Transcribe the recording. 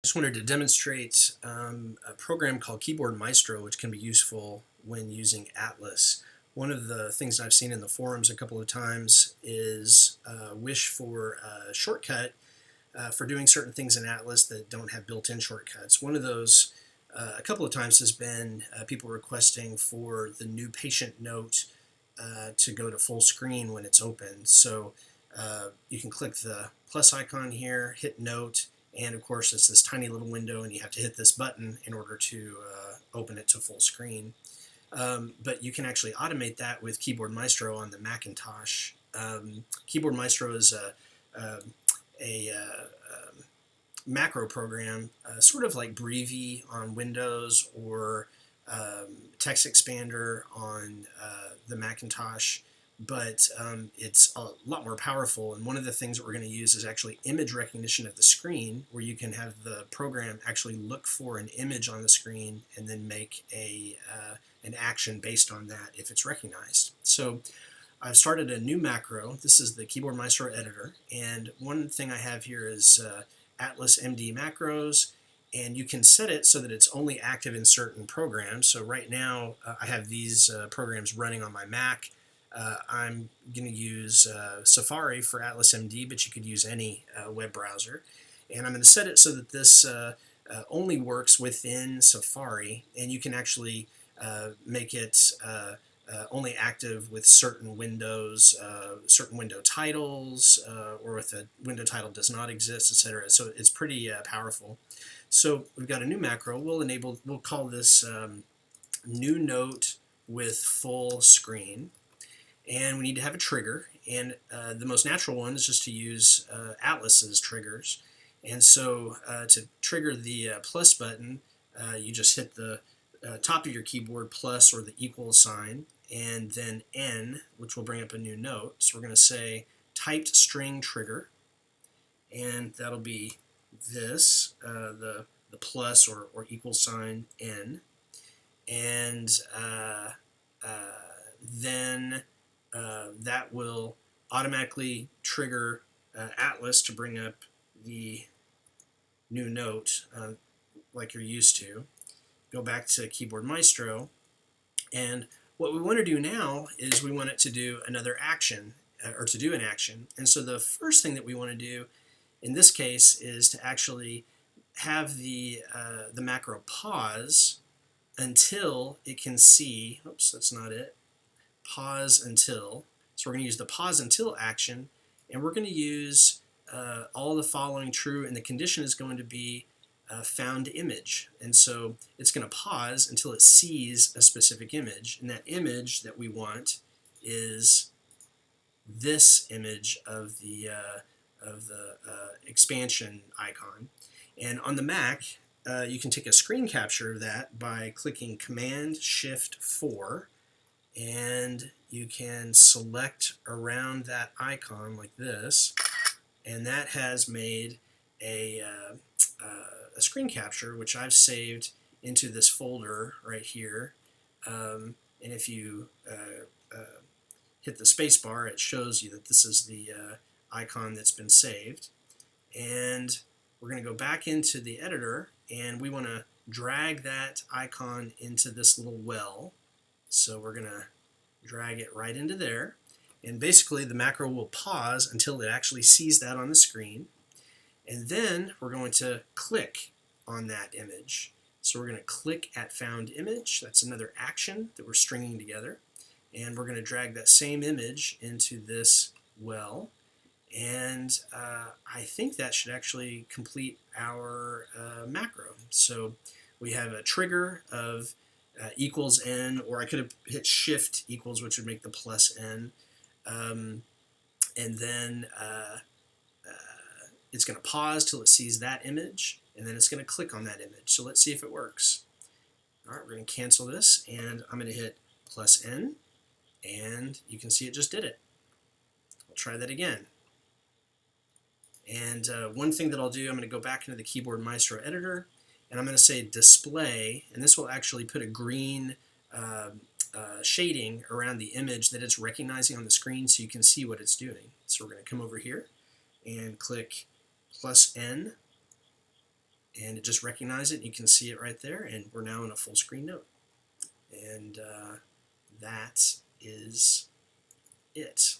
Just wanted to demonstrate a program called Keyboard Maestro, which can be useful when using Atlas. One of the things I've seen in the forums a couple of times is a wish for a shortcut for doing certain things in Atlas that don't have built-in shortcuts. One of those a couple of times has been people requesting for the new patient note to go to full screen when it's open. So you can click the plus icon here, hit note, and of course it's this tiny little window and you have to hit this button in order to open it to full screen. But you can actually automate that with Keyboard Maestro on the Macintosh. Keyboard Maestro is a macro program, sort of like Breevy on Windows or Text Expander on the Macintosh, but it's a lot more powerful. And one of the things that we're going to use is actually image recognition of the screen, where you can have the program actually look for an image on the screen and then make an action based on that if it's recognized. So I've started a new macro. This is the Keyboard Maestro editor, and one thing I have here is AtlasMD macros, and you can set it so that it's only active in certain programs. So right now I have these programs running on my Mac. I'm going to use Safari for AtlasMD, but you could use any web browser. And I'm going to set it so that this only works within Safari, and you can actually make it only active with certain windows, certain window titles, or if a window title does not exist, etc. So it's pretty powerful. So we've got a new macro. We'll call this new note with full screen. And we need to have a trigger, and the most natural one is just to use Atlas's triggers. And so to trigger the plus button, you just hit the top of your keyboard, plus or the equal sign, and then N, which will bring up a new note. So we're going to say typed string trigger, and that'll be this, the plus or equal sign N, and then that will automatically trigger Atlas to bring up the new note like you're used to. Go back to Keyboard Maestro, and what we want to do now is we want it to do another action, or to do an action. And so the first thing that we want to do in this case is to actually have the macro pause until it can see, oops, that's not it, pause until. So we're going to use the pause until action, and we're going to use all the following true, and the condition is going to be found image. And so it's going to pause until it sees a specific image, and that image that we want is this image of the expansion icon. And on the Mac, you can take a screen capture of that by clicking Command-Shift-4, and you can select around that icon like this, and that has made a screen capture, which I've saved into this folder right here. And if you hit the space bar, it shows you that this is the icon that's been saved. And we're going to go back into the editor, and we want to drag that icon into this little well. So we're going to drag it right into there, and basically the macro will pause until it actually sees that on the screen, and then we're going to click on that image. So we're going to click at found image. That's another action that we're stringing together, and we're going to drag that same image into this well, and I think that should actually complete our macro. So we have a trigger of equals n, or I could have hit shift equals, which would make the plus n, and then it's going to pause till it sees that image, and then it's going to click on that image. So let's see if it works. All right, we're going to cancel this, and I'm going to hit plus n, and you can see it just did it. I'll try that again. And one thing that I'll do, I'm going to go back into the Keyboard Maestro editor, and I'm going to say display, and this will actually put a green shading around the image that it's recognizing on the screen so you can see what it's doing. So we're going to come over here and click plus N, and it just recognized it. You can see it right there, and we're now in a full screen note. And that is it.